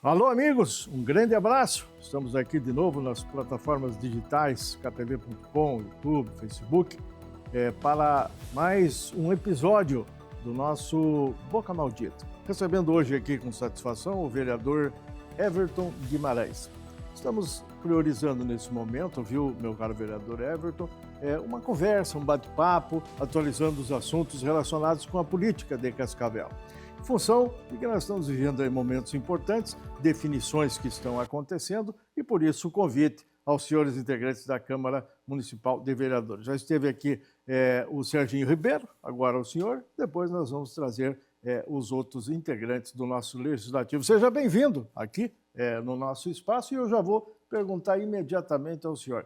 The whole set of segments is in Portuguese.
Alô, amigos, um grande abraço. Estamos aqui de novo nas plataformas digitais, ktv.com, YouTube, Facebook, para mais um episódio do nosso Boca Maldita. Recebendo hoje aqui com satisfação o vereador Everton Guimarães. Estamos priorizando nesse momento, viu, meu caro vereador Everton, uma conversa, um bate-papo, atualizando os assuntos relacionados com a política de Cascavel. Em função de que nós estamos vivendo aí momentos importantes, definições que estão acontecendo e, por isso, o convite aos senhores integrantes da Câmara Municipal de Vereadores. Já esteve aqui o Serginho Ribeiro, agora o senhor, depois nós vamos trazer os outros integrantes do nosso Legislativo. Seja bem-vindo aqui no nosso espaço e eu já vou perguntar imediatamente ao senhor.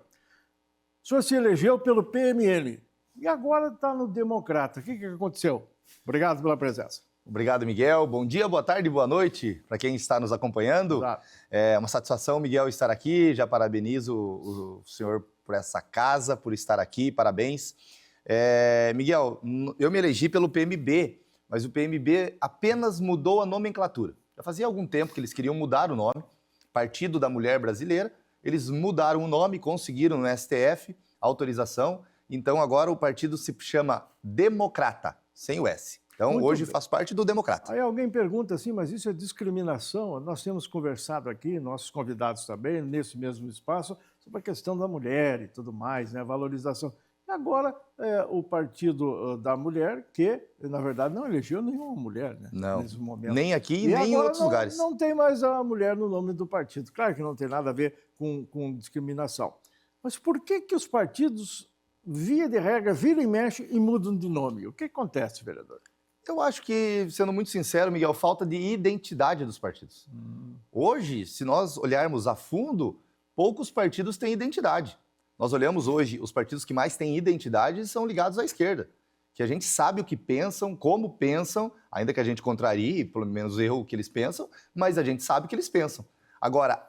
O senhor se elegeu pelo PMN e agora está no Democrata. O que aconteceu? Obrigado pela presença. Obrigado, Miguel. Bom dia, boa tarde, boa noite para quem está nos acompanhando. Exato. É uma satisfação, Miguel, estar aqui. Já parabenizo o senhor por essa casa, por estar aqui. Parabéns. Miguel, eu me elegi pelo PMB, mas o PMB apenas mudou a nomenclatura. Já fazia algum tempo que eles queriam mudar o nome, Partido da Mulher Brasileira. Eles mudaram o nome, conseguiram no STF autorização. Então, agora o partido se chama Democrata, sem o S. Então, Muito hoje bem. faz parte do Democrata. Aí alguém pergunta assim, mas isso é discriminação? Nós temos conversado aqui, nossos convidados também, nesse mesmo espaço, sobre a questão da mulher e tudo mais, né? Valorização. E agora, o Partido da Mulher, que, na verdade, não elegeu nenhuma mulher, né? Não, Nesse momento. nem aqui E nem em agora outros lugares. Não tem mais a mulher no nome do partido. Claro que não tem nada a ver com discriminação. Mas por que os partidos, via de regra, viram e mexem e mudam de nome? O que acontece, vereador? Eu acho que, sendo muito sincero, Miguel, falta de identidade dos partidos. Hoje, se nós olharmos a fundo, poucos partidos têm identidade. Nós olhamos hoje, os partidos que mais têm identidade são ligados à esquerda, que a gente sabe o que pensam, como pensam, ainda que a gente contrarie, pelo menos erro o que eles pensam, mas a gente sabe o que eles pensam. Agora,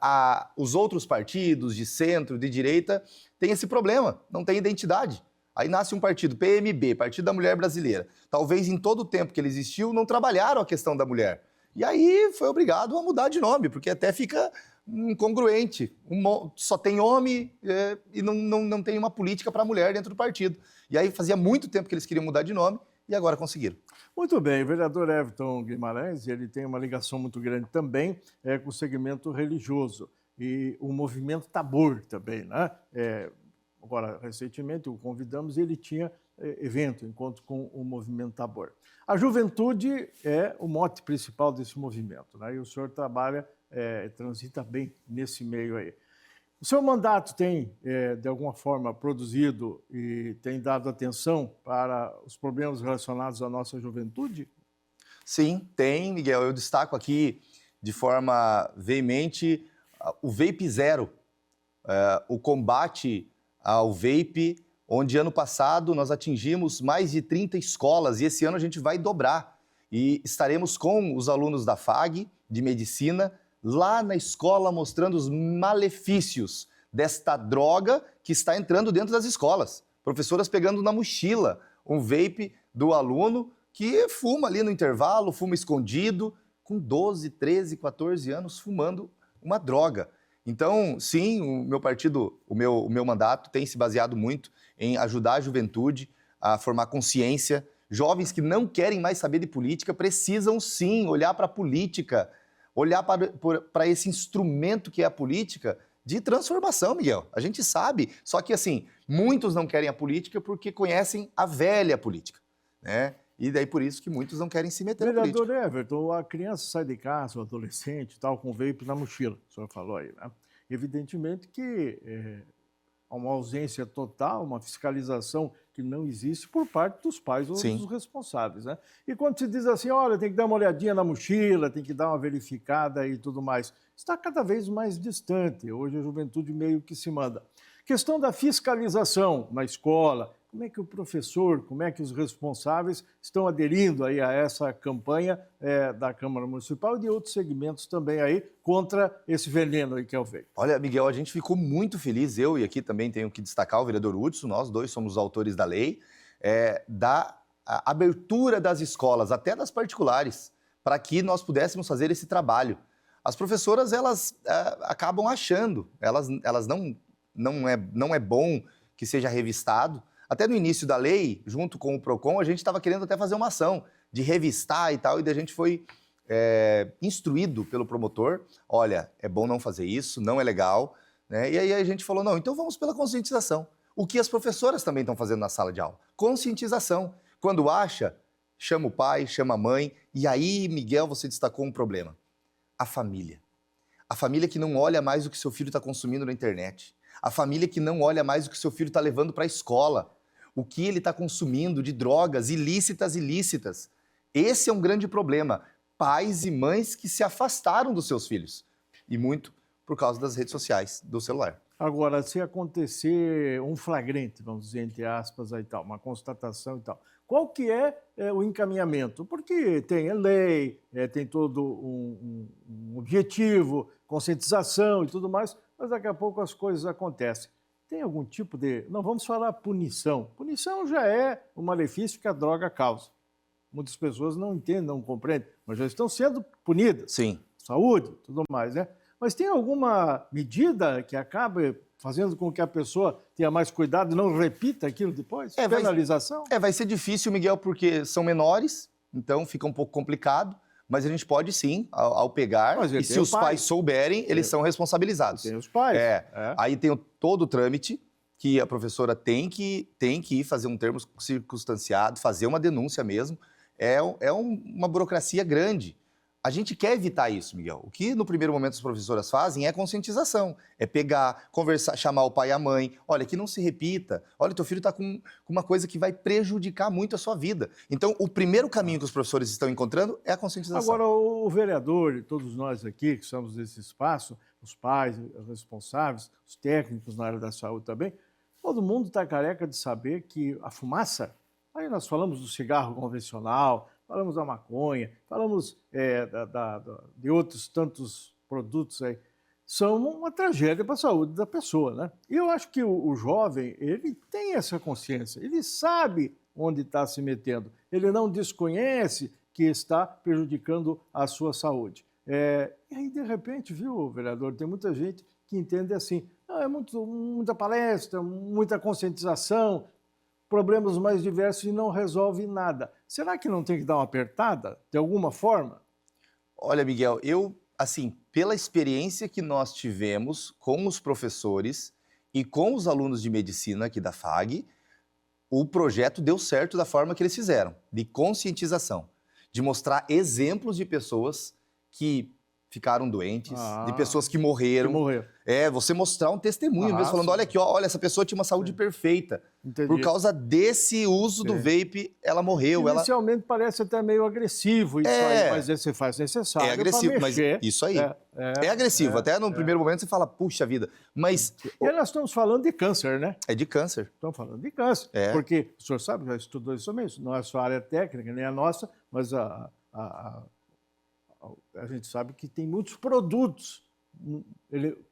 os outros partidos de centro, de direita, têm esse problema, não têm identidade. Aí nasce um partido, PMB, Partido da Mulher Brasileira. Talvez em todo o tempo que ele existiu, não trabalharam a questão da mulher. E aí foi obrigado a mudar de nome, porque até fica incongruente. Só tem homem e não tem uma política para a mulher dentro do partido. E aí fazia muito tempo que eles queriam mudar de nome e agora conseguiram. Muito bem, o vereador Everton Guimarães, ele tem uma ligação muito grande também com o segmento religioso e o movimento Tabor também, né? Agora, recentemente, o convidamos e ele tinha encontro com o movimento Tabor. A juventude é o mote principal desse movimento, né? E o senhor trabalha, transita bem nesse meio aí. O seu mandato tem, de alguma forma, produzido e tem dado atenção para os problemas relacionados à nossa juventude? Sim, tem, Miguel. Eu destaco aqui de forma veemente o Vape Zero, o combate ao vape, onde ano passado nós atingimos mais de 30 escolas e esse ano a gente vai dobrar. E estaremos com os alunos da FAG, de Medicina, lá na escola mostrando os malefícios desta droga que está entrando dentro das escolas. Professoras pegando na mochila um vape do aluno que fuma ali no intervalo, fuma escondido, com 12, 13, 14 anos, fumando uma droga. Então, sim, o meu partido, o meu mandato tem se baseado muito em ajudar a juventude a formar consciência. Jovens que não querem mais saber de política precisam, sim, olhar para a política, olhar para esse instrumento que é a política de transformação, Miguel. A gente sabe, só que, assim, muitos não querem a política porque conhecem a velha política, né? E daí por isso que muitos não querem se meter na política. Vereador Everton, a criança sai de casa, o adolescente, tal, com vape na mochila, o senhor falou aí, né? Evidentemente que há uma ausência total, uma fiscalização que não existe por parte dos pais ou dos responsáveis, né? E quando se diz assim, olha, tem que dar uma olhadinha na mochila, tem que dar uma verificada e tudo mais, está cada vez mais distante. Hoje a juventude meio que se manda. Questão da fiscalização na escola, como é que o professor, como é que os responsáveis estão aderindo aí a essa campanha da Câmara Municipal e de outros segmentos também aí contra esse veneno aí que é o vape? Olha, Miguel, a gente ficou muito feliz, eu e aqui também tenho que destacar o vereador Hudson, nós dois somos os autores da lei, da abertura das escolas, até das particulares, para que nós pudéssemos fazer esse trabalho. As professoras, elas acabam achando, não é bom que seja revistado. Até no início da lei, junto com o PROCON, a gente estava querendo até fazer uma ação de revistar e tal, e daí a gente foi instruído pelo promotor, olha, é bom não fazer isso, não é legal, né? E aí a gente falou, não, então vamos pela conscientização. O que as professoras também estão fazendo na sala de aula? Conscientização. Quando acha, chama o pai, chama a mãe, e aí, Miguel, você destacou um problema. A família. A família que não olha mais o que seu filho está consumindo na internet. A família que não olha mais o que seu filho está levando para a escola. O que ele está consumindo de drogas ilícitas. Esse é um grande problema. Pais e mães que se afastaram dos seus filhos. E muito por causa das redes sociais, do celular. Agora, se acontecer um flagrante, vamos dizer, entre aspas, aí tal, uma constatação e tal, qual que é o encaminhamento? Porque tem a lei, tem todo um objetivo, conscientização e tudo mais, mas daqui a pouco as coisas acontecem. Tem algum tipo de... Não vamos falar punição. Punição já é o malefício que a droga causa. Muitas pessoas não entendem, não compreendem, mas já estão sendo punidas. Sim. Saúde, tudo mais, né? Mas tem alguma medida que acaba fazendo com que a pessoa tenha mais cuidado e não repita aquilo depois? Penalização? Vai ser difícil, Miguel, porque são menores, então fica um pouco complicado, mas a gente pode sim, ao pegar, e se os pais souberem, eles são responsabilizados. Tem os pais. Aí tem todo o trâmite que a professora tem que ir fazer um termo circunstanciado, fazer uma denúncia mesmo. É uma burocracia grande. A gente quer evitar isso, Miguel. O que no primeiro momento as professoras fazem é conscientização. É pegar, conversar, chamar o pai e a mãe. Olha, que não se repita. Olha, teu filho está com uma coisa que vai prejudicar muito a sua vida. Então, o primeiro caminho que os professores estão encontrando é a conscientização. Agora, o vereador e todos nós aqui que somos desse espaço, os pais, os responsáveis, os técnicos na área da saúde também, todo mundo está careca de saber que a fumaça, aí nós falamos do cigarro convencional, falamos da maconha, falamos de outros tantos produtos aí, são uma tragédia para a saúde da pessoa, né? E eu acho que o jovem, ele tem essa consciência, ele sabe onde está se metendo, ele não desconhece que está prejudicando a sua saúde. E aí, de repente, viu, vereador, tem muita gente que entende assim, muita palestra, muita conscientização, problemas mais diversos e não resolve nada. Será que não tem que dar uma apertada, de alguma forma? Olha, Miguel, pela experiência que nós tivemos com os professores e com os alunos de medicina aqui da FAG, o projeto deu certo da forma que eles fizeram, de conscientização, de mostrar exemplos de pessoas que ficaram doentes, de pessoas que morreram. Você mostrar um testemunho mesmo, falando, olha aqui, olha, essa pessoa tinha uma saúde perfeita. Entendi. Por causa desse uso do vape, ela morreu. Inicialmente parece até meio agressivo isso aí, mas você faz necessário. É agressivo, mas isso aí. É agressivo. Até no primeiro momento você fala, puxa vida. Mas. E nós estamos falando de câncer, né? É de câncer. Estamos falando de câncer. Porque o senhor sabe, já estudou isso mesmo, não é a sua área técnica, nem a nossa, mas a gente sabe que tem muitos produtos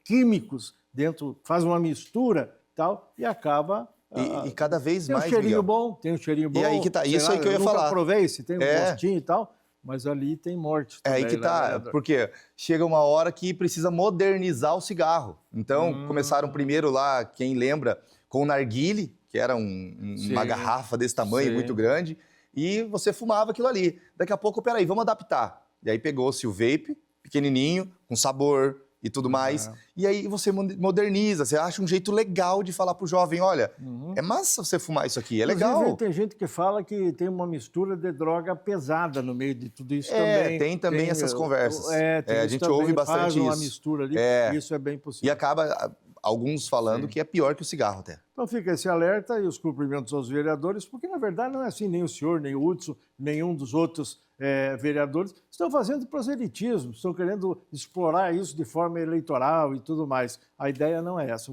químicos dentro, faz uma mistura tal, e acaba... E cada vez mais, tem um cheirinho Miguel. bom, tem um cheirinho bom. E aí que tá, isso aí que eu ia falar. Nunca provei se tem um gostinho e tal, mas ali tem morte também. É aí que tá, porque chega uma hora que precisa modernizar o cigarro. Então, começaram primeiro lá, quem lembra, com o narguile, que era uma garrafa desse tamanho, muito grande, e você fumava aquilo ali. Daqui a pouco, peraí, vamos adaptar. E aí pegou-se o vape, pequenininho, com sabor e tudo mais. E aí você moderniza, você acha um jeito legal de falar pro jovem, olha, é massa você fumar isso aqui, é legal. Inclusive, tem gente que fala que tem uma mistura de droga pesada no meio de tudo isso também. Tem também essas conversas. A gente também, ouve bastante faz isso. uma mistura ali, isso é bem possível. E acaba, alguns falando que é pior que o cigarro até. Então fica esse alerta e os cumprimentos aos vereadores, porque na verdade não é assim, nem o senhor, nem o Hudson, nenhum dos outros vereadores estão fazendo proselitismo, estão querendo explorar isso de forma eleitoral e tudo mais. A ideia não é essa,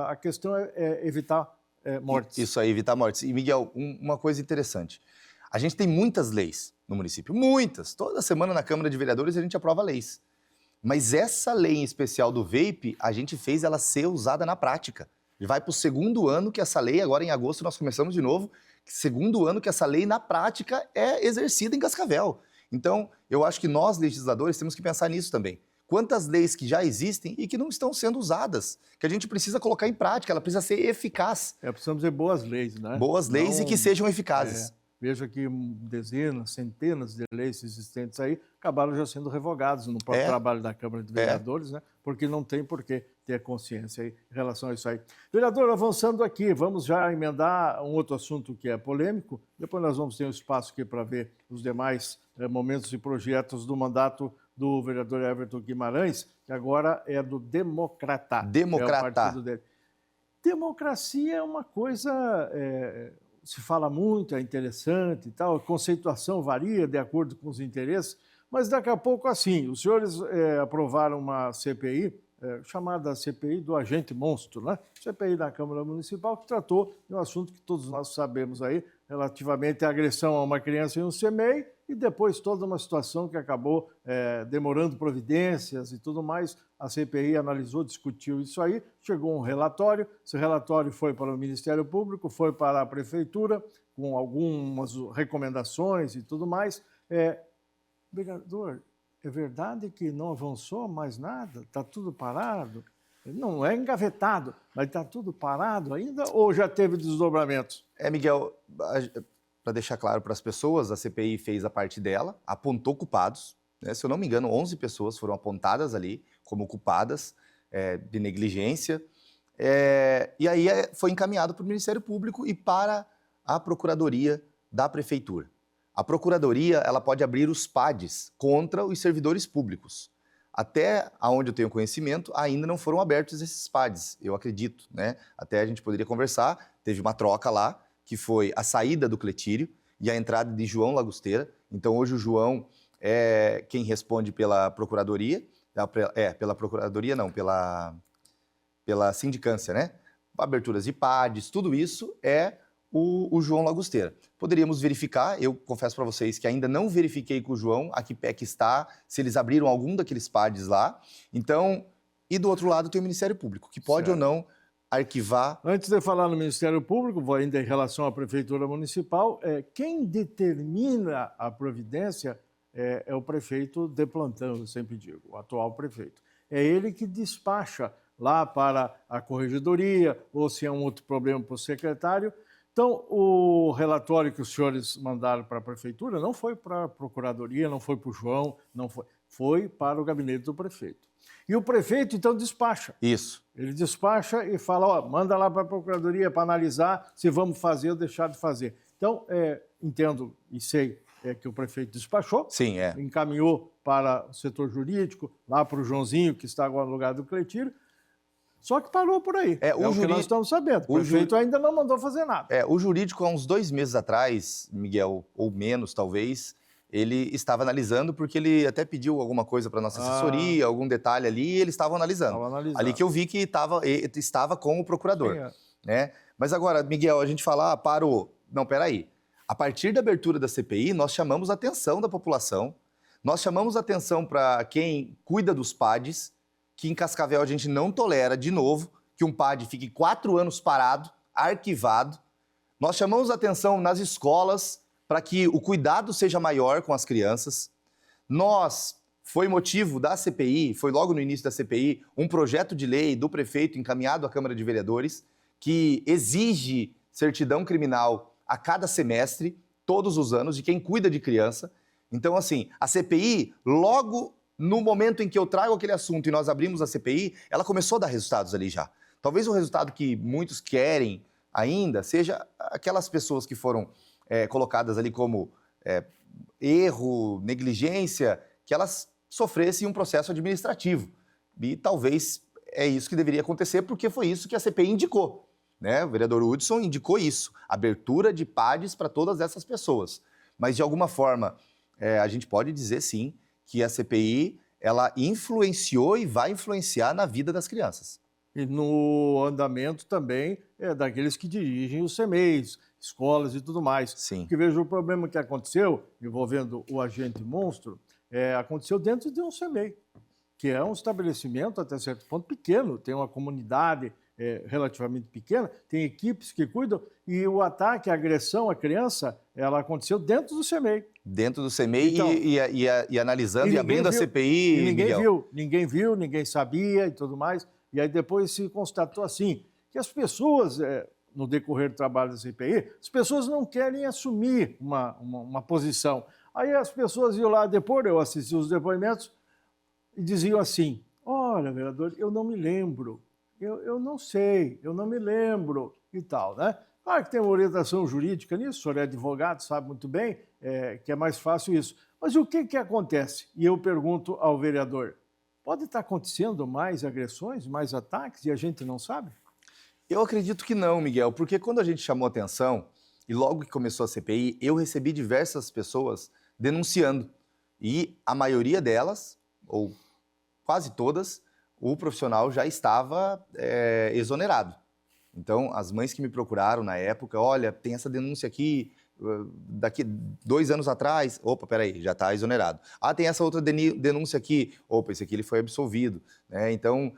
a questão é evitar mortes. Isso aí, evitar mortes. E Miguel, uma coisa interessante, a gente tem muitas leis no município, muitas. Toda semana na Câmara de Vereadores a gente aprova leis. Mas essa lei em especial do vape, a gente fez ela ser usada na prática. Vai para o segundo ano que essa lei, agora em agosto nós começamos de novo, segundo ano que essa lei na prática é exercida em Cascavel. Então, eu acho que nós, legisladores, temos que pensar nisso também. quantas leis que já existem e que não estão sendo usadas, que a gente precisa colocar em prática, ela precisa ser eficaz. Precisamos ter boas leis, né? Boas leis e que sejam eficazes. Veja que dezenas, centenas de leis existentes aí acabaram já sendo revogadas no próprio trabalho da Câmara de Vereadores, né? Porque não tem por que ter consciência aí em relação a isso aí. Vereador, avançando aqui, vamos já emendar um outro assunto que é polêmico, depois nós vamos ter um espaço aqui para ver os demais momentos e projetos do mandato do vereador Everton Guimarães, que agora é do Democratá. Democratá. É o partido dele. Democracia é uma coisa... se fala muito, é interessante e tal, a conceituação varia de acordo com os interesses, mas daqui a pouco, assim, os senhores aprovaram uma CPI, chamada CPI do agente monstro, né? CPI da Câmara Municipal, que tratou de um assunto que todos nós sabemos aí, relativamente à agressão a uma criança em um CMEI, e depois toda uma situação que acabou demorando providências e tudo mais. A CPI analisou, discutiu isso aí, chegou um relatório, esse relatório foi para o Ministério Público, foi para a Prefeitura, com algumas recomendações e tudo mais. Vereador, é verdade que não avançou mais nada? Está tudo parado? Não é engavetado, mas está tudo parado ainda ou já teve desdobramentos? Miguel, para deixar claro para as pessoas, a CPI fez a parte dela, apontou culpados, né? Se eu não me engano, 11 pessoas foram apontadas ali como culpadas de negligência, e aí foi encaminhado para o Ministério Público e para a Procuradoria da Prefeitura. A Procuradoria ela pode abrir os PADs contra os servidores públicos. Até onde eu tenho conhecimento, ainda não foram abertos esses PADs, eu acredito, né? Até a gente poderia conversar, teve uma troca lá, que foi a saída do Cletírio e a entrada de João Lagusteira. Então, hoje o João é quem responde pela Procuradoria, pela Procuradoria não, pela sindicância, né? Aberturas de PADs, tudo isso é o João Lagusteira. Poderíamos verificar, eu confesso para vocês que ainda não verifiquei com o João a que pé que está, se eles abriram algum daqueles PADs lá. Então, e do outro lado tem o Ministério Público, que pode ou não arquivar. Antes de falar no Ministério Público, vou ainda em relação à Prefeitura Municipal, quem determina a providência é o prefeito de plantão, eu sempre digo, o atual prefeito. É ele que despacha lá para a corregedoria, ou se é um outro problema para o secretário. Então, o relatório que os senhores mandaram para a Prefeitura não foi para a Procuradoria, não foi para o João, foi para o gabinete do prefeito. E o prefeito, então, despacha. Isso. Ele despacha e fala, manda lá para a Procuradoria para analisar se vamos fazer ou deixar de fazer. Então, entendo e sei que o prefeito despachou, sim, encaminhou para o setor jurídico, lá para o Joãozinho, que está agora no lugar do Cletírio, só que parou por aí. O que nós estamos sabendo. O prefeito ainda não mandou fazer nada. O jurídico, há uns 2 meses atrás, Miguel, ou menos talvez, ele estava analisando, porque ele até pediu alguma coisa para a nossa assessoria, algum detalhe ali, e eles estavam analisando. Ali que eu vi que estava com o procurador. Sim, né? Mas agora, Miguel, a gente fala, parou. Não, peraí. A partir da abertura da CPI, nós chamamos a atenção da população, nós chamamos a atenção para quem cuida dos PADs, que em Cascavel a gente não tolera, de novo, que um PAD fique 4 anos parado, arquivado. Nós chamamos a atenção nas escolas para que o cuidado seja maior com as crianças. Foi motivo da CPI, foi logo no início da CPI, um projeto de lei do prefeito encaminhado à Câmara de Vereadores, que exige certidão criminal a cada semestre, todos os anos, de quem cuida de criança. Então, assim, a CPI, logo no momento em que eu trago aquele assunto e nós abrimos a CPI, ela começou a dar resultados ali já. Talvez o resultado que muitos querem ainda seja aquelas pessoas que foram colocadas ali como erro, negligência, que elas sofressem um processo administrativo. E talvez é isso que deveria acontecer, porque foi isso que a CPI indicou. Né? O vereador Hudson indicou isso, abertura de PADs para todas essas pessoas. Mas, de alguma forma, a gente pode dizer, sim, que a CPI ela influenciou e vai influenciar na vida das crianças. E no andamento também daqueles que dirigem os CMEIs, escolas e tudo mais. Sim. Porque veja o problema que aconteceu, envolvendo o agente monstro, aconteceu dentro de um CMEI, que é um estabelecimento, até certo ponto, pequeno, tem uma comunidade relativamente pequena, tem equipes que cuidam, e o ataque, a agressão à criança, ela aconteceu dentro do CEMEI. Dentro do CEMEI Então, e analisando e ninguém abrindo a viu, CPI, e Miguel. ninguém viu, ninguém sabia e tudo mais. E aí depois se constatou assim, que as pessoas, no decorrer do trabalho da CPI, as pessoas não querem assumir uma posição. Aí as pessoas iam lá depois, eu assisti os depoimentos, e diziam assim, olha, vereador, eu não me lembro, eu não sei, eu não me lembro e tal, né? Claro que tem uma orientação jurídica nisso, o senhor é advogado, sabe muito bem que é mais fácil isso. Mas o que acontece? E eu pergunto ao vereador, pode estar acontecendo mais agressões, mais ataques e a gente não sabe? Eu acredito que não, Miguel, porque quando a gente chamou atenção, e logo que começou a CPI, eu recebi diversas pessoas denunciando. E a maioria delas, ou quase todas, o profissional já estava exonerado. Então, as mães que me procuraram na época, olha, tem essa denúncia aqui, daqui 2 anos atrás, opa, peraí, já está exonerado. Ah, tem essa outra denúncia aqui, opa, esse aqui ele foi absolvido. Né? Então,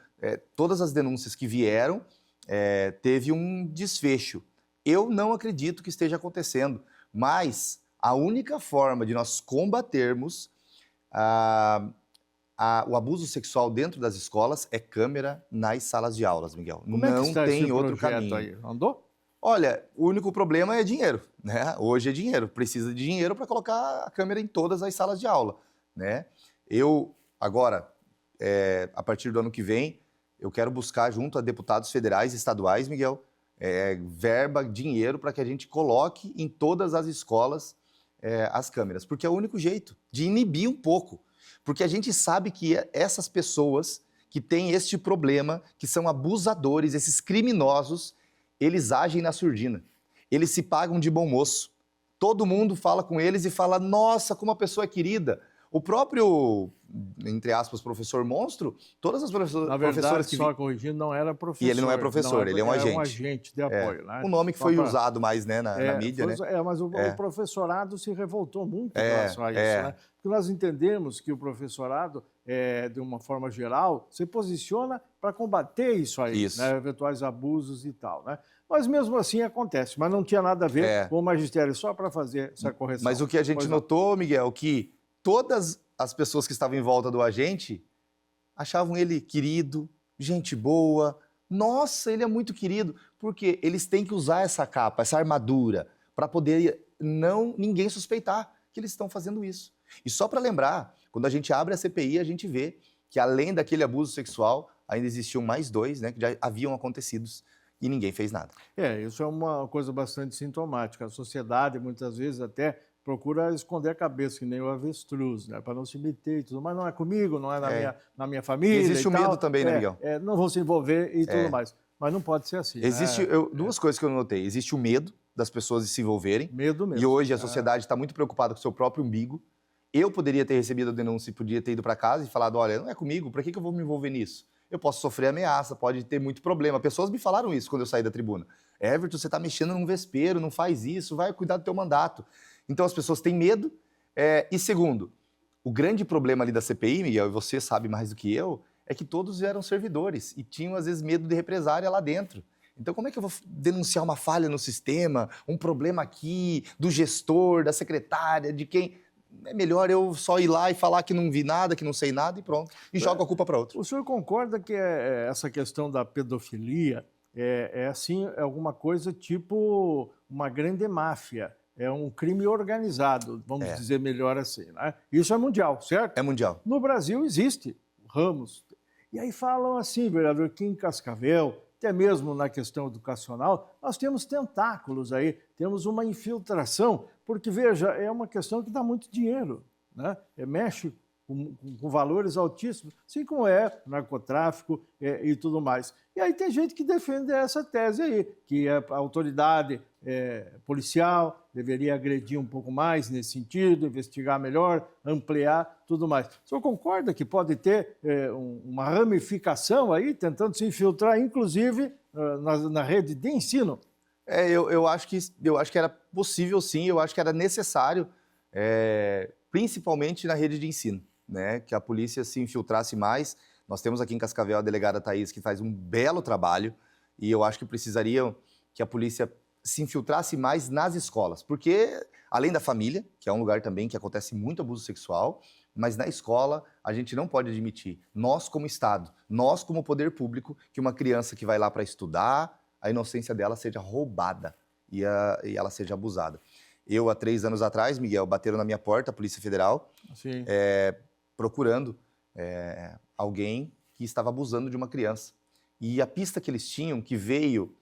todas as denúncias que vieram, teve um desfecho. Eu não acredito que esteja acontecendo, mas a única forma de nós combatermos o abuso sexual dentro das escolas é câmera nas salas de aulas, Miguel. Como é que está tem esse outro projeto caminho. aí? Andou? Olha, o único problema é dinheiro, né? Hoje é dinheiro, precisa de dinheiro para colocar a câmera em todas as salas de aula, né? Eu, agora, a partir do ano que vem, eu quero buscar junto a deputados federais e estaduais, Miguel, verba, dinheiro para que a gente coloque em todas as escolas as câmeras, porque é o único jeito de inibir um pouco. Porque a gente sabe que essas pessoas que têm este problema, que são abusadores, esses criminosos, eles agem na surdina. Eles se pagam de bom moço. Todo mundo fala com eles e fala, nossa, como a pessoa é querida. O próprio, entre aspas, professor monstro, todas as professoras Na verdade, que... só corrigindo, não era professor. E ele não é professor, ele é um agente. É um agente de apoio. Né? O nome que foi usado mais, né, na mídia, né? Mas o professorado se revoltou muito em relação a isso, né? Porque nós entendemos que o professorado, de uma forma geral, se posiciona para combater isso aí, né? Eventuais abusos e tal, né? Mas mesmo assim acontece, mas não tinha nada a ver com o magistério, só para fazer essa correção. Mas o que a gente notou, Miguel, que todas as pessoas que estavam em volta do agente achavam ele querido, gente boa. Nossa, ele é muito querido. Porque eles têm que usar essa capa, essa armadura, para poder ninguém suspeitar que eles estão fazendo isso. E só para lembrar, quando a gente abre a CPI, a gente vê que além daquele abuso sexual, ainda existiam mais 2, né, que já haviam acontecidos e ninguém fez nada. Isso é uma coisa bastante sintomática. A sociedade, muitas vezes, até procura esconder a cabeça, que nem o avestruz, né? Para não se meter e tudo, mas não é comigo, não é na minha família. E existe o medo também, né, Miguel? Não vão se envolver e tudo mais. Mas não pode ser assim. Existe duas coisas que eu notei. Existe o medo das pessoas de se envolverem. Medo mesmo. E hoje a sociedade está muito preocupada com o seu próprio umbigo. Eu poderia ter recebido a denúncia e podia ter ido para casa e falado, olha, não é comigo, para que eu vou me envolver nisso? Eu posso sofrer ameaça, pode ter muito problema. Pessoas me falaram isso quando eu saí da tribuna. Everton, você está mexendo num vespeiro, não faz isso, vai cuidar do teu mandato. Então as pessoas têm medo. E segundo, o grande problema ali da CPI, Miguel, e você sabe mais do que eu, é que todos eram servidores e tinham, às vezes, medo de represária lá dentro. Então, como é que eu vou denunciar uma falha no sistema, um problema aqui, do gestor, da secretária, de quem... É melhor eu só ir lá e falar que não vi nada, que não sei nada e pronto. E joga a culpa para outro. O senhor concorda que essa questão da pedofilia assim, alguma coisa tipo uma grande máfia? É um crime organizado, vamos dizer melhor assim, né? Isso é mundial, certo? É mundial. No Brasil existe ramos. E aí falam assim, vereador, que em Cascavel, até mesmo na questão educacional, nós temos tentáculos aí, temos uma infiltração, porque, veja, é uma questão que dá muito dinheiro, né? Mexe com valores altíssimos, assim como narcotráfico e tudo mais. E aí tem gente que defende essa tese aí, que a autoridade policial deveria agredir um pouco mais nesse sentido, investigar melhor, ampliar, tudo mais. O senhor concorda que pode ter uma ramificação aí, tentando se infiltrar, inclusive, na rede de ensino? Eu acho que era possível, sim, eu acho que era necessário, principalmente na rede de ensino, né, que a polícia se infiltrasse mais. Nós temos aqui em Cascavel a delegada Thaís, que faz um belo trabalho. e eu acho que precisariam que a polícia se infiltrasse mais nas escolas, porque além da família, que é um lugar também que acontece muito abuso sexual, mas na escola a gente não pode admitir, nós como Estado, nós como poder público, que uma criança que vai lá para estudar, a inocência dela seja roubada e ela seja abusada. Eu, há 3 anos atrás, Miguel, bateram na minha porta, a Polícia Federal, procurando alguém que estava abusando de uma criança. E a pista que eles tinham, que veio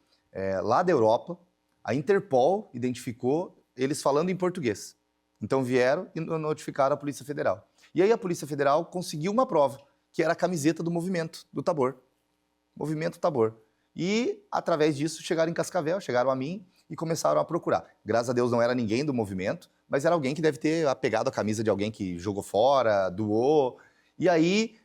lá da Europa, a Interpol identificou eles falando em português. Então vieram e notificaram a Polícia Federal. E aí a Polícia Federal conseguiu uma prova, que era a camiseta do movimento, do Tabor. Movimento Tabor. E, através disso, chegaram em Cascavel, chegaram a mim e começaram a procurar. Graças a Deus não era ninguém do movimento, mas era alguém que deve ter pegado a camisa de alguém que jogou fora, doou. E aí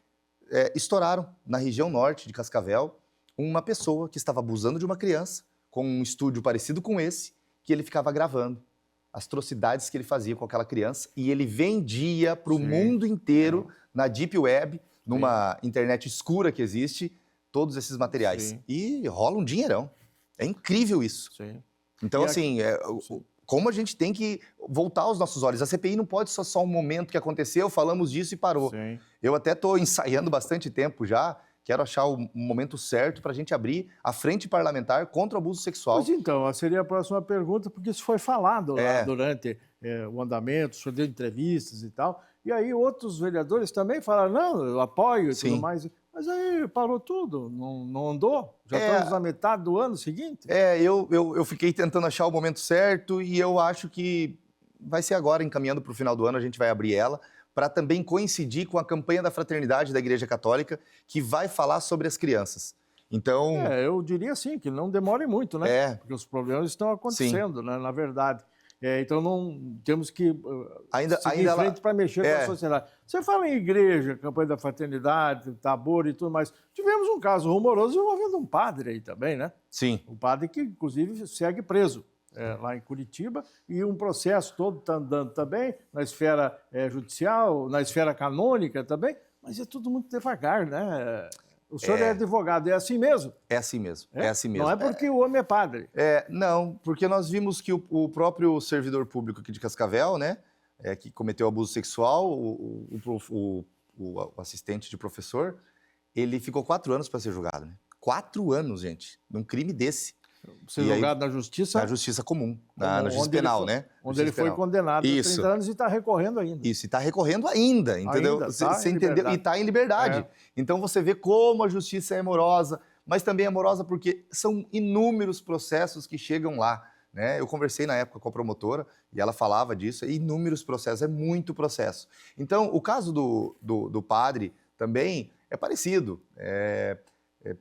estouraram na região norte de Cascavel uma pessoa que estava abusando de uma criança com um estúdio parecido com esse, que ele ficava gravando as atrocidades que ele fazia com aquela criança e ele vendia para o mundo inteiro, na Deep Web, numa internet escura que existe, todos esses materiais. Sim. E rola um dinheirão. É incrível isso. Sim. Então, assim, como a gente tem que voltar aos nossos olhos. A CPI não pode ser só um momento que aconteceu, falamos disso e parou. Sim. Eu até estou ensaiando bastante tempo já, quero achar o momento certo para a gente abrir a frente parlamentar contra o abuso sexual. Pois então, seria a próxima pergunta, porque isso foi falado lá durante o andamento, o senhor deu entrevistas e tal, e aí outros vereadores também falaram, não, eu apoio e tudo mais, mas aí parou tudo, não andou, já estamos na metade do ano seguinte. Eu fiquei tentando achar o momento certo e eu acho que vai ser agora, encaminhando para o final do ano, a gente vai abrir ela, para também coincidir com a campanha da Fraternidade da Igreja Católica, que vai falar sobre as crianças. Então... eu diria sim, que não demore muito, né? Porque os problemas estão acontecendo, né? Na verdade. Então não temos que seguir em frente para mexer com a sociedade. Você fala em igreja, campanha da Fraternidade, Tabor e tudo mais. Tivemos um caso rumoroso envolvendo um padre aí também, né? Sim. O padre que, inclusive, segue preso. Lá em Curitiba, e um processo todo está andando também, na esfera judicial, na esfera canônica também, mas é tudo muito devagar, né? O senhor é advogado, é assim mesmo? É assim mesmo, é assim mesmo. Não é porque o homem é padre. Não, porque nós vimos que o próprio servidor público aqui de Cascavel, né, que cometeu abuso sexual, o assistente de professor, ele ficou 4 anos para ser julgado, né? 4 anos, gente, num crime desse. Ser julgado na justiça? Na justiça comum, na justiça penal, né? Onde ele foi condenado a 30 anos e está recorrendo ainda. Isso, e está recorrendo ainda, entendeu? Você entendeu? E está em liberdade. Então você vê como a justiça é amorosa, mas também é amorosa porque são inúmeros processos que chegam lá, né? Eu conversei na época com a promotora e ela falava disso, inúmeros processos, é muito processo. Então, o caso do padre também é parecido.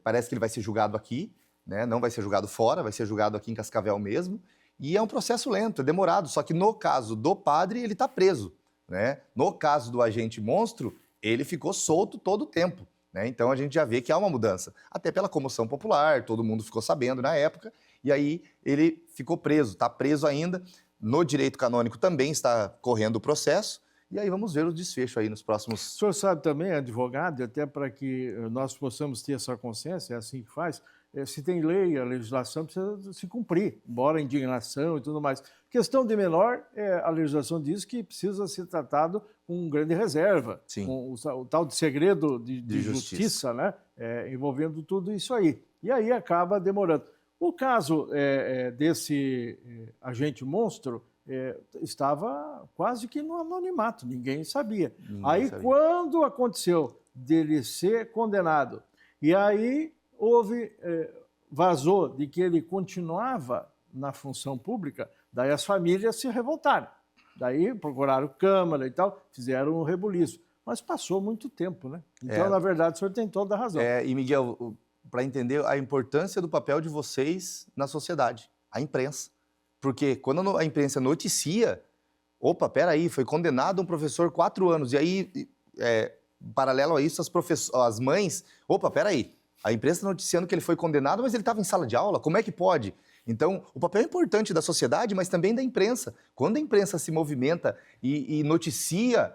Parece que ele vai ser julgado aqui, né? Não vai ser julgado fora, vai ser julgado aqui em Cascavel mesmo, e é um processo lento, é demorado, só que no caso do padre, ele está preso, né? No caso do agente monstro, ele ficou solto todo o tempo, né? Então a gente já vê que há uma mudança, até pela comoção popular, todo mundo ficou sabendo na época, e aí ele ficou preso, está preso ainda, no direito canônico também está correndo o processo, e aí vamos ver o desfecho aí nos próximos... O senhor sabe também, advogado, até para que nós possamos ter essa consciência, é assim que faz, se tem lei, a legislação precisa se cumprir, embora a indignação e tudo mais. Questão de menor, a legislação diz que precisa ser tratado com grande reserva, com o tal de segredo de justiça, né? Envolvendo tudo isso aí. E aí acaba demorando. O caso desse agente monstro estava quase que no anonimato, ninguém sabia. Quando aconteceu dele ser condenado, e aí vazou de que ele continuava na função pública, daí as famílias se revoltaram. Daí procuraram Câmara e tal, fizeram um rebuliço. Mas passou muito tempo, né? Então, na verdade, o senhor tem toda a razão. E, Miguel, para entender a importância do papel de vocês na sociedade, a imprensa. Porque quando a imprensa noticia, opa, peraí, foi condenado um professor 4 anos, e aí, paralelo a isso, as mães, opa, peraí, a imprensa está noticiando que ele foi condenado, mas ele estava em sala de aula, como é que pode? Então, o papel é importante da sociedade, mas também da imprensa. Quando a imprensa se movimenta e noticia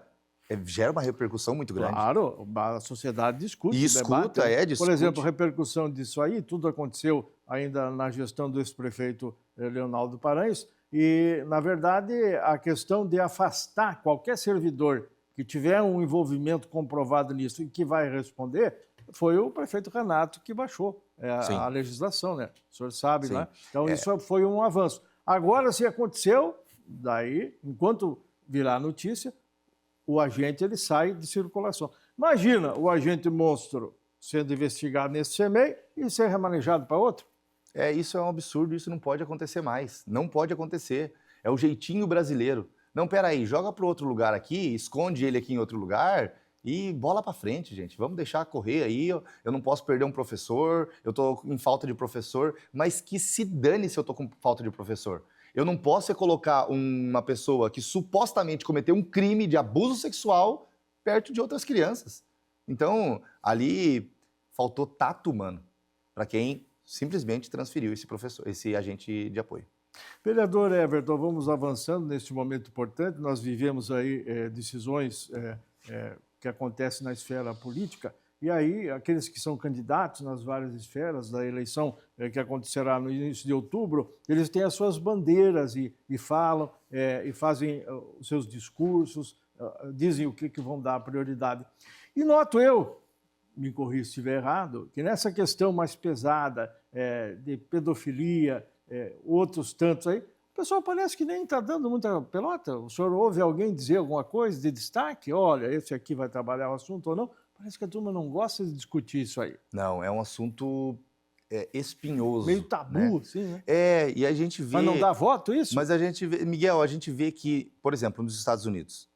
gera uma repercussão muito grande. Claro, a sociedade discute, E escuta, debate. discute. Por exemplo, a repercussão disso aí, tudo aconteceu ainda na gestão do ex-prefeito Leonardo Paranhos, e, na verdade, a questão de afastar qualquer servidor que tiver um envolvimento comprovado nisso e que vai responder, foi o prefeito Renato que baixou a legislação, né? O senhor sabe, né? Então, isso foi um avanço. Agora, se aconteceu, daí, enquanto virar notícia, o agente ele sai de circulação. Imagina o agente monstro sendo investigado nesse CMEI e ser remanejado para outro. Isso é um absurdo, isso não pode acontecer mais. Não pode acontecer. É o jeitinho brasileiro. Não, peraí, joga para outro lugar aqui, esconde ele aqui em outro lugar e bola para frente, gente. Vamos deixar correr aí, eu não posso perder um professor, eu estou em falta de professor, mas que se dane se eu estou com falta de professor. Eu não posso colocar uma pessoa que supostamente cometeu um crime de abuso sexual perto de outras crianças. Então, ali faltou tato humano para quem simplesmente transferiu esse agente de apoio. Vereador Everton, vamos avançando neste momento importante. Nós vivemos aí decisões que acontecem na esfera política, e aí aqueles que são candidatos nas várias esferas da eleição que acontecerá no início de outubro, eles têm as suas bandeiras e falam e fazem os seus discursos, dizem o que vão dar prioridade. E noto eu, me corrija se estiver errado, que nessa questão mais pesada de pedofilia, outros tantos aí, o pessoal parece que nem está dando muita pelota. O senhor ouve alguém dizer alguma coisa de destaque? Olha, esse aqui vai trabalhar o assunto ou não? Parece que a turma não gosta de discutir isso aí. Não, é um assunto espinhoso. Meio tabu, né? assim, né? E a gente vê... Mas não dá voto isso? Mas a gente vê, Miguel, a gente vê que, por exemplo, nos Estados Unidos,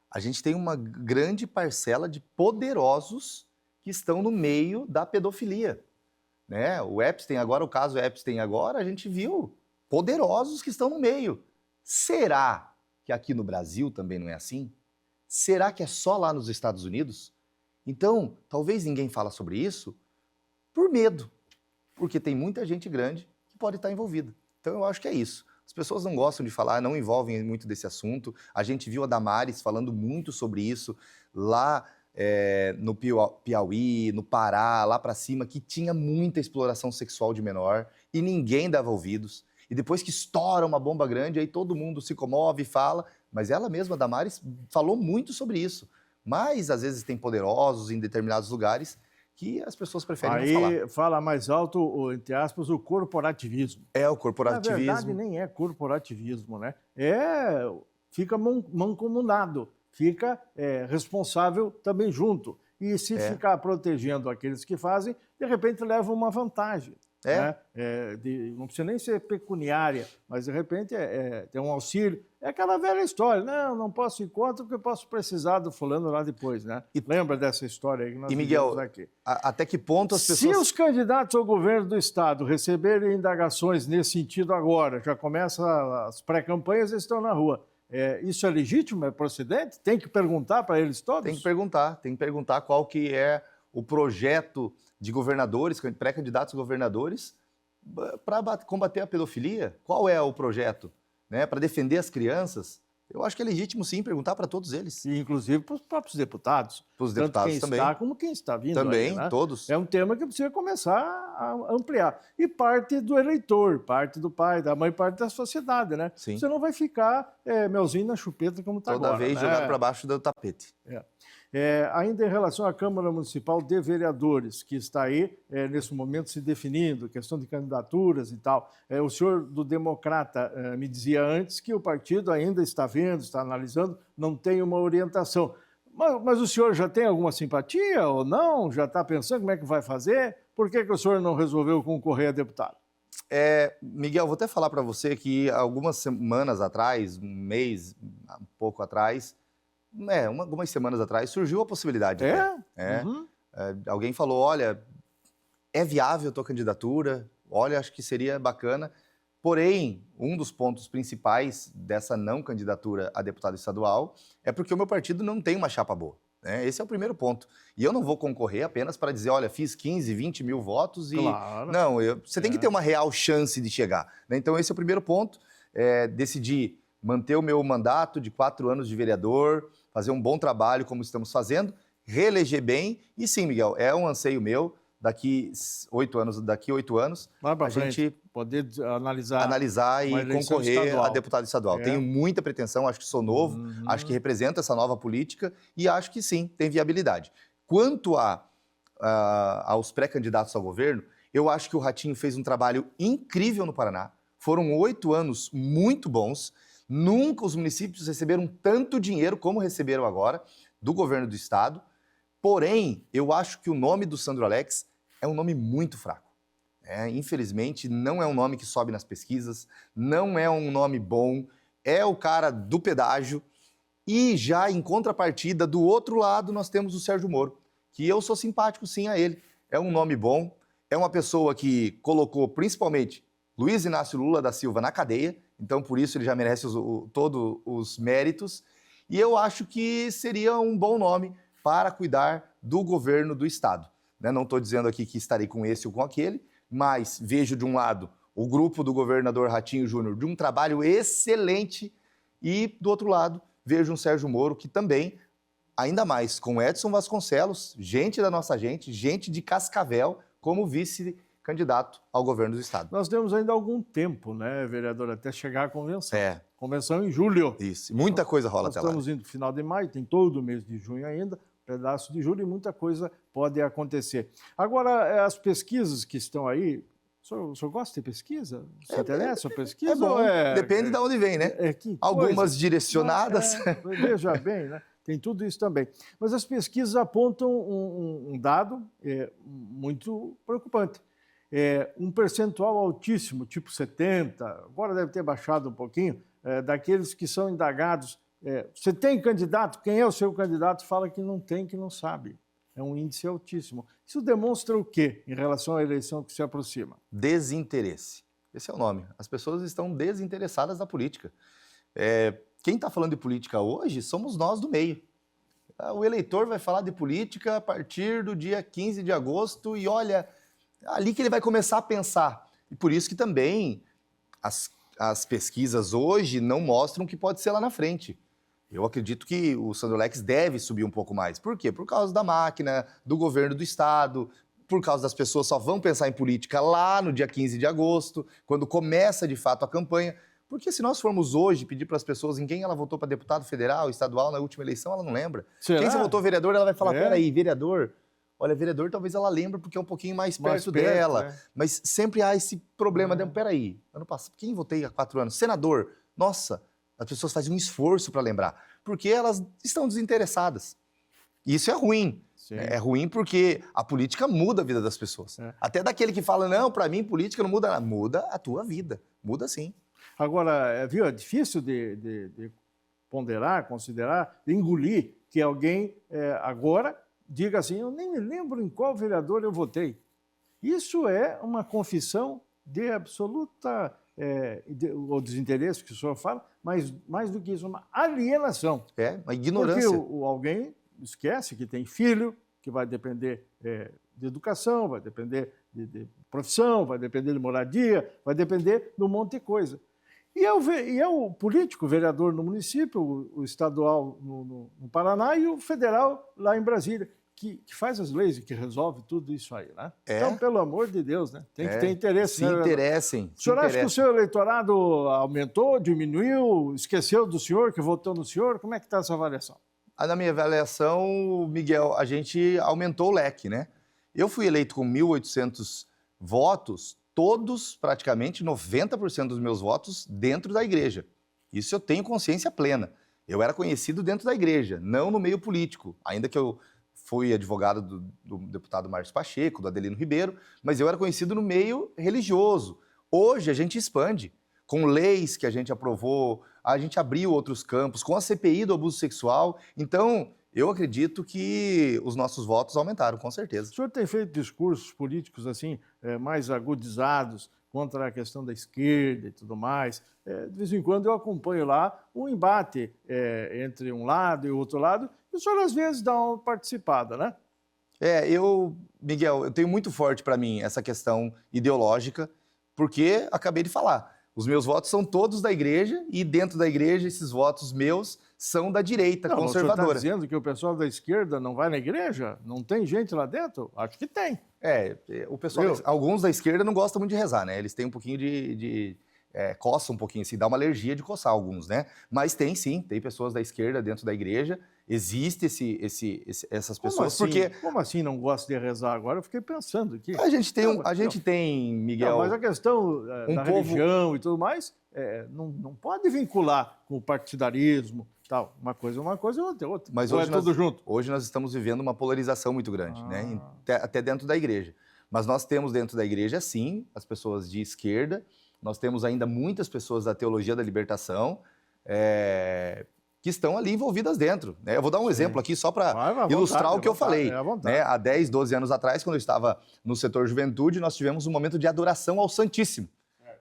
a gente tem uma grande parcela de poderosos que estão no meio da pedofilia. Né? O Epstein agora, o caso Epstein agora, a gente viu poderosos que estão no meio. Será que aqui no Brasil também não é assim? Será que é só lá nos Estados Unidos? Então, talvez ninguém fala sobre isso por medo, porque tem muita gente grande que pode estar envolvida. Então, eu acho que é isso. As pessoas não gostam de falar, não envolvem muito desse assunto. A gente viu a Damares falando muito sobre isso lá no Piauí, no Pará, lá para cima, que tinha muita exploração sexual de menor e ninguém dava ouvidos. E depois que estoura uma bomba grande, aí todo mundo se comove e fala, mas ela mesma, a Damares, falou muito sobre isso. Mas, às vezes, tem poderosos em determinados lugares que as pessoas preferem não falar. Aí fala mais alto, entre aspas, o corporativismo. O corporativismo. Na verdade, nem é corporativismo, né? Fica mancomunado, fica responsável também junto. E se ficar protegendo aqueles que fazem, de repente leva uma vantagem. Né? Não precisa nem ser pecuniária, mas de repente tem um auxílio. É aquela velha história, não posso ir contra porque eu posso precisar do fulano lá depois, né? Lembra dessa história aí que nós Miguel, aqui. Até que ponto as pessoas... Se os candidatos ao governo do Estado receberem indagações nesse sentido agora, já começam as pré-campanhas e estão na rua, isso é legítimo, é procedente? Tem que perguntar para eles todos? Tem que perguntar qual que é o projeto de governadores, pré-candidatos governadores, para combater a pedofilia. Qual é o projeto? Né? Para defender as crianças? Eu acho que é legítimo, sim, perguntar para todos eles. E, inclusive, para os próprios deputados. Para os deputados quem também. Está, como quem está vindo. Também, aí, né? todos. É um tema que precisa começar a ampliar. E parte do eleitor, parte do pai, da mãe, parte da sociedade, né? Sim. Você não vai ficar melzinho na chupeta como está agora. Toda vez jogado para baixo do tapete. Ainda em relação à Câmara Municipal de Vereadores, que está aí, nesse momento, se definindo, questão de candidaturas e tal. O senhor do Democrata me dizia antes que o partido ainda está vendo, está analisando, não tem uma orientação. Mas o senhor já tem alguma simpatia ou não? Já está pensando como é que vai fazer? Por que o senhor não resolveu concorrer a deputado? Miguel, vou até falar para você que algumas semanas atrás, um mês, um pouco atrás, algumas semanas atrás, surgiu a possibilidade. Alguém falou, olha, é viável a tua candidatura, olha, acho que seria bacana. Porém, um dos pontos principais dessa não candidatura a deputado estadual é porque o meu partido não tem uma chapa boa. Né? Esse é o primeiro ponto. E eu não vou concorrer apenas para dizer, olha, fiz 15, 20 mil votos e... Claro. Não, você tem que ter uma real chance de chegar. Né? Então, esse é o primeiro ponto. Decidi manter o meu mandato de 4 anos de vereador, fazer um bom trabalho como estamos fazendo, reeleger bem. E sim, Miguel, é um anseio meu, daqui 8 anos, Lá a gente poder analisar e concorrer estadual. a deputado estadual. Tenho muita pretensão, acho que sou novo, acho que represento essa nova política e acho que sim, tem viabilidade. Quanto aos pré-candidatos ao governo, eu acho que o Ratinho fez um trabalho incrível no Paraná. Foram 8 anos muito bons. Nunca os municípios receberam tanto dinheiro como receberam agora do governo do estado. Porém, eu acho que o nome do Sandro Alex é um nome muito fraco. Infelizmente, não é um nome que sobe nas pesquisas, não é um nome bom, é o cara do pedágio. E já em contrapartida, do outro lado, nós temos o Sérgio Moro, que eu sou simpático sim a ele. É um nome bom, é uma pessoa que colocou principalmente Luiz Inácio Lula da Silva na cadeia, então por isso ele já merece todos os méritos. E eu acho que seria um bom nome para cuidar do governo do estado. Não estou dizendo aqui que estarei com esse ou com aquele, mas vejo de um lado o grupo do governador Ratinho Júnior de um trabalho excelente e do outro lado vejo um Sérgio Moro que também, ainda mais com Edson Vasconcelos, gente da nossa gente de Cascavel, como vice-candidato ao governo do estado. Nós temos ainda algum tempo, né, vereador, até chegar à convenção. É. Convenção em julho. Isso, muita coisa rola até lá. Nós estamos indo no final de maio, tem todo o mês de junho ainda, pedaço de julho, e muita coisa pode acontecer. Agora, as pesquisas que estão aí, o senhor gosta de pesquisa? Se interessa a pesquisa? É bom, depende de onde vem, né? Algumas direcionadas. Veja bem, né? Tem tudo isso também. Mas as pesquisas apontam um dado muito preocupante. Um percentual altíssimo, tipo 70%, agora deve ter baixado um pouquinho, daqueles que são indagados. Você tem candidato? Quem é o seu candidato? Fala que não tem, que não sabe. É um índice altíssimo. Isso demonstra o quê em relação à eleição que se aproxima? Desinteresse. Esse é o nome. As pessoas estão desinteressadas da política. Quem está falando de política hoje somos nós do meio. O eleitor vai falar de política a partir do dia 15 de agosto e olha, ali que ele vai começar a pensar. E por isso que também as pesquisas hoje não mostram o que pode ser lá na frente. Eu acredito que o Sandro Alex deve subir um pouco mais. Por quê? Por causa da máquina, do governo do estado, por causa das pessoas só vão pensar em política lá no dia 15 de agosto, quando começa de fato a campanha. Porque se nós formos hoje pedir para as pessoas em quem ela votou para deputado federal, estadual na última eleição, ela não lembra. Será? Quem você votou vereador, ela vai falar, peraí, vereador? Olha, vereador talvez ela lembre porque é um pouquinho mais perto dela. Mas sempre há esse problema de, peraí, ano passado, quem votei há 4 anos? Senador. Nossa, as pessoas fazem um esforço para lembrar, porque elas estão desinteressadas. E isso é ruim. Sim. É ruim porque a política muda a vida das pessoas. Até daquele que fala, não, para mim política não muda nada. Muda a tua vida. Muda sim. Agora, viu, é difícil de ponderar, considerar, de engolir que alguém agora diga assim, eu nem me lembro em qual vereador eu votei. Isso é uma confissão de absoluta o desinteresse que o senhor fala, mas mais do que isso, uma alienação. Uma ignorância. Porque alguém esquece que tem filho, que vai depender de educação, vai depender de profissão, vai depender de moradia, vai depender de um monte de coisa. E é o político, o vereador no município, o estadual no Paraná e o federal lá em Brasília, que faz as leis e que resolve tudo isso aí, né? Então, pelo amor de Deus, né? Tem que ter interesse. Se interessem. O senhor acha que o seu eleitorado aumentou, diminuiu, esqueceu do senhor, que votou no senhor? Como é que está essa avaliação? Na minha avaliação, Miguel, a gente aumentou o leque, né? Eu fui eleito com 1.800 votos, todos, praticamente 90% dos meus votos dentro da igreja. Isso eu tenho consciência plena. Eu era conhecido dentro da igreja, não no meio político, ainda que eu fui advogado do deputado Márcio Pacheco, do Adelino Ribeiro, mas eu era conhecido no meio religioso. Hoje a gente expande. Com leis que a gente aprovou, a gente abriu outros campos, com a CPI do abuso sexual. Então, eu acredito que os nossos votos aumentaram, com certeza. O senhor tem feito discursos políticos assim mais agudizados contra a questão da esquerda e tudo mais. De vez em quando eu acompanho lá um embate entre um lado e o outro lado, e o senhor às vezes dá uma participada, né? Miguel, eu tenho muito forte para mim essa questão ideológica, porque acabei de falar. Os meus votos são todos da igreja e dentro da igreja esses votos meus são da direita Não, conservadora. O senhor está dizendo que o pessoal da esquerda não vai na igreja? Não tem gente lá dentro? Acho que tem. O pessoal, alguns da esquerda não gostam muito de rezar, né? Eles têm um pouquinho coça um pouquinho, assim, dá uma alergia de coçar alguns, né? Mas tem sim, tem pessoas da esquerda dentro da igreja, existe essas pessoas, porque... Como assim não gosta de rezar? Agora eu fiquei pensando aqui. A gente tem, Miguel... Não, mas a questão da religião e tudo mais, não pode vincular com o partidarismo, tal. Uma coisa é outra. Mas hoje tudo junto. Hoje nós estamos vivendo uma polarização muito grande, né? Até dentro da igreja. Mas nós temos dentro da igreja, sim, as pessoas de esquerda. Nós temos ainda muitas pessoas da teologia da libertação que estão ali envolvidas dentro, né? Eu vou dar um exemplo aqui só para ilustrar o que eu falei. Né? Há 10, 12 anos atrás, quando eu estava no setor juventude, nós tivemos um momento de adoração ao Santíssimo.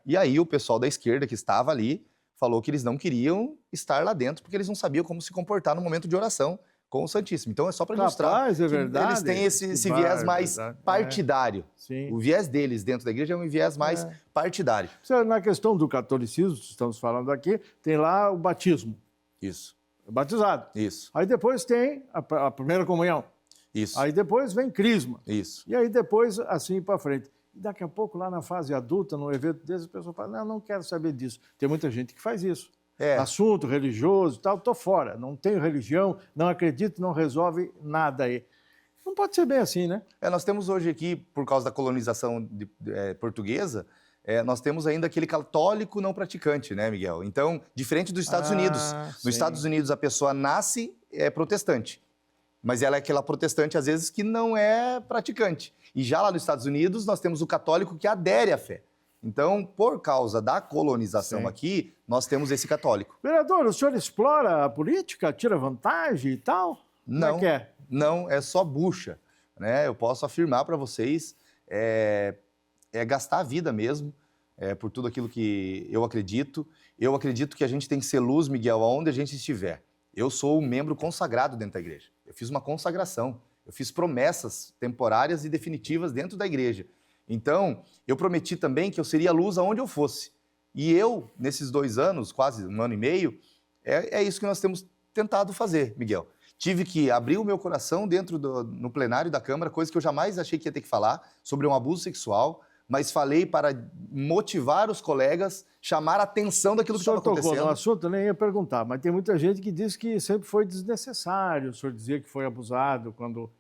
E aí o pessoal da esquerda que estava ali falou que eles não queriam estar lá dentro porque eles não sabiam como se comportar no momento de oração com o Santíssimo. Então é só para ilustrar que eles têm esse viés mais partidário. O viés deles dentro da igreja é um viés mais partidário. Na questão do catolicismo, estamos falando aqui, tem lá o batismo. Isso. Batizado. Isso. Aí depois tem a primeira comunhão. Isso. Aí depois vem crisma. Isso. E aí depois assim para frente. E daqui a pouco, lá na fase adulta, num evento desse, a pessoa fala, não quero saber disso. Tem muita gente que faz isso. Assunto religioso e tal, estou fora. Não tenho religião, não acredito, não resolve nada aí. Não pode ser bem assim, né? Nós temos hoje aqui, por causa da colonização portuguesa, nós temos ainda aquele católico não praticante, né, Miguel? Então, diferente dos Estados Unidos. Nos Estados Unidos, a pessoa nasce protestante. Mas ela é aquela protestante, às vezes, que não é praticante. E já lá nos Estados Unidos, nós temos o católico que adere à fé. Então, por causa da colonização aqui, nós temos esse católico. Vereador, o senhor explora a política, tira vantagem e tal? Não, Como é que é? Não, é só bucha. Né? Eu posso afirmar para vocês, gastar a vida mesmo, por tudo aquilo que eu acredito. Eu acredito que a gente tem que ser luz, Miguel, aonde a gente estiver. Eu sou um membro consagrado dentro da igreja. Eu fiz uma consagração. Eu fiz promessas temporárias e definitivas dentro da igreja. Então, eu prometi também que eu seria luz aonde eu fosse. E eu, nesses 2 anos, quase 1 ano e meio, é isso que nós temos tentado fazer, Miguel. Tive que abrir o meu coração no plenário da Câmara, coisa que eu jamais achei que ia ter que falar, sobre um abuso sexual, mas falei para motivar os colegas, chamar a atenção daquilo que estava acontecendo. O senhor tocou no assunto, eu nem ia perguntar, mas tem muita gente que diz que sempre foi desnecessário, o senhor dizia que foi abusado quando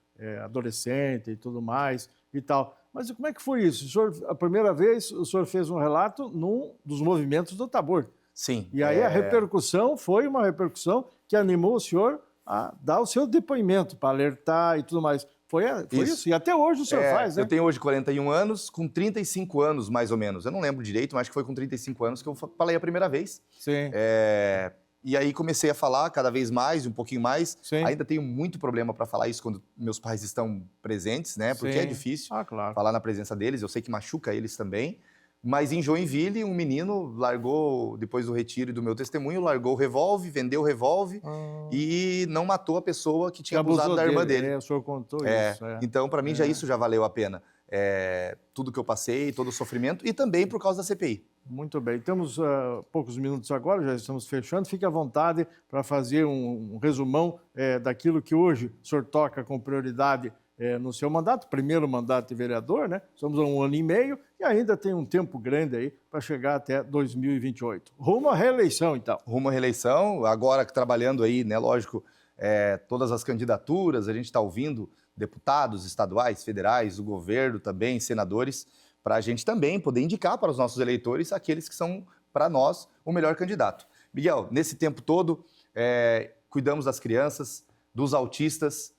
adolescente e tudo mais e tal. Mas como é que foi isso? A primeira vez, o senhor fez um relato num dos movimentos do Tabor. Sim. E aí a repercussão foi uma repercussão que animou o senhor a dar o seu depoimento, para alertar e tudo mais. Foi isso? E até hoje o senhor faz, né? Eu tenho hoje 41 anos, com 35 anos, mais ou menos. Eu não lembro direito, mas acho que foi com 35 anos que eu falei a primeira vez. Sim. E aí comecei a falar cada vez mais, um pouquinho mais. Sim. Ainda tenho muito problema para falar isso quando meus pais estão presentes, né? Porque é difícil falar na presença deles. Eu sei que machuca eles também. Mas em Joinville, um menino largou, depois do retiro e do meu testemunho, largou o revólver, vendeu o revólver e não matou a pessoa que tinha abusado da irmã dele. O senhor contou isso. Então, para mim, isso já valeu a pena. Tudo que eu passei, todo o sofrimento e também por causa da CPI. Muito bem. Temos poucos minutos agora, já estamos fechando. Fique à vontade para fazer um resumão daquilo que hoje o senhor toca com prioridade no seu mandato, primeiro mandato de vereador, né? Somos há 1 ano e meio e ainda tem um tempo grande aí para chegar até 2028. Rumo à reeleição, então. Rumo à reeleição, agora trabalhando aí, né, lógico, todas as candidaturas, a gente está ouvindo deputados estaduais, federais, o governo também, senadores, para a gente também poder indicar para os nossos eleitores aqueles que são, para nós, o melhor candidato. Miguel, nesse tempo todo, cuidamos das crianças, dos autistas,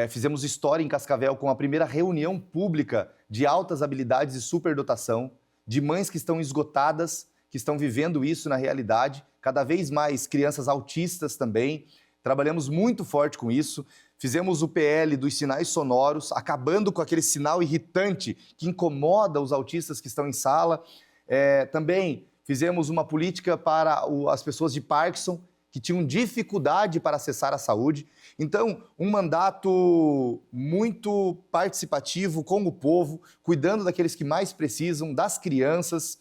fizemos história em Cascavel com a primeira reunião pública de altas habilidades e superdotação, de mães que estão esgotadas, que estão vivendo isso na realidade, cada vez mais crianças autistas também. Trabalhamos muito forte com isso. Fizemos o PL dos sinais sonoros, acabando com aquele sinal irritante que incomoda os autistas que estão em sala. Também fizemos uma política para as pessoas de Parkinson, que tinham dificuldade para acessar a saúde. Então, um mandato muito participativo com o povo, cuidando daqueles que mais precisam, das crianças.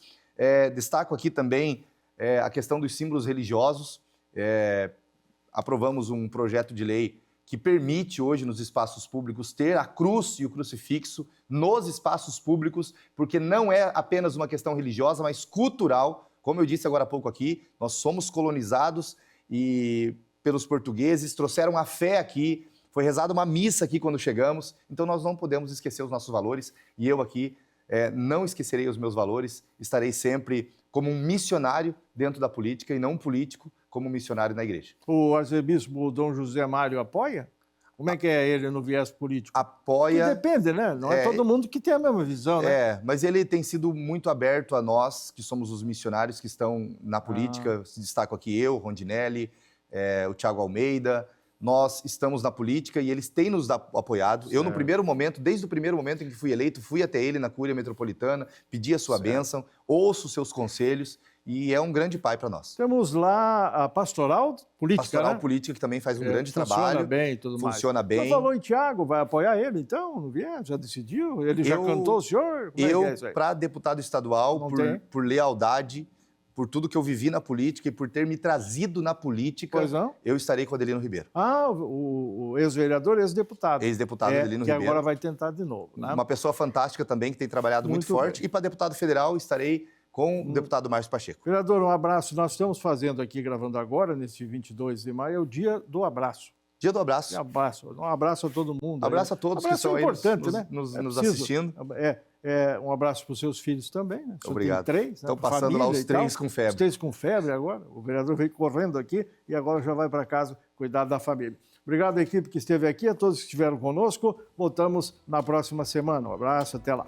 Destaco aqui também a questão dos símbolos religiosos. aprovamos um projeto de lei que permite hoje nos espaços públicos ter a cruz e o crucifixo nos espaços públicos, porque não é apenas uma questão religiosa, mas cultural. Como eu disse agora há pouco aqui, nós somos colonizados pelos portugueses, trouxeram a fé aqui, foi rezada uma missa aqui quando chegamos, então nós não podemos esquecer os nossos valores, e eu aqui não esquecerei os meus valores, estarei sempre como um missionário dentro da política e não um político como um missionário na igreja. O arcebispo Dom José Mário apoia? Como é que é ele no viés político? Apoia... Que depende, né? Não é todo mundo que tem a mesma visão, né? Mas ele tem sido muito aberto a nós, que somos os missionários que estão na política. Se destaco aqui eu, Rondinelli, o Thiago Almeida. Nós estamos na política e eles têm nos apoiado. Certo. Eu, no primeiro momento, desde o primeiro momento em que fui eleito, fui até ele na Cúria Metropolitana, pedi a sua bênção, ouço os seus conselhos e é um grande pai para nós. Temos lá a pastoral política, Pastoral política, que também faz um grande trabalho. Funciona bem e tudo mais. Funciona bem. Você falou em Thiago, vai apoiar ele então? Não vier? Já decidiu? Ele já cantou o senhor? Para deputado estadual, por lealdade, por tudo que eu vivi na política e por ter me trazido na política, eu estarei com Adelino Ribeiro. O ex-vereador, ex-deputado. Ex-deputado Adelino Ribeiro. Que agora vai tentar de novo. Né? Uma pessoa fantástica também, que tem trabalhado muito forte. Bem. E para deputado federal, estarei com o deputado Márcio Pacheco. Vereador, um abraço. Nós estamos fazendo aqui, gravando agora, nesse 22 de maio, é o dia do abraço. Dia do abraço. Um abraço a todo mundo. Abraço a todos que estão aí nos assistindo. Um abraço para os seus filhos também. Né? Obrigado. Tem 3, estão passando lá os 3 com febre. Os 3 com febre agora. O vereador veio correndo aqui e agora já vai para casa cuidar da família. Obrigado à equipe que esteve aqui, a todos que estiveram conosco. Voltamos na próxima semana. Um abraço, até lá.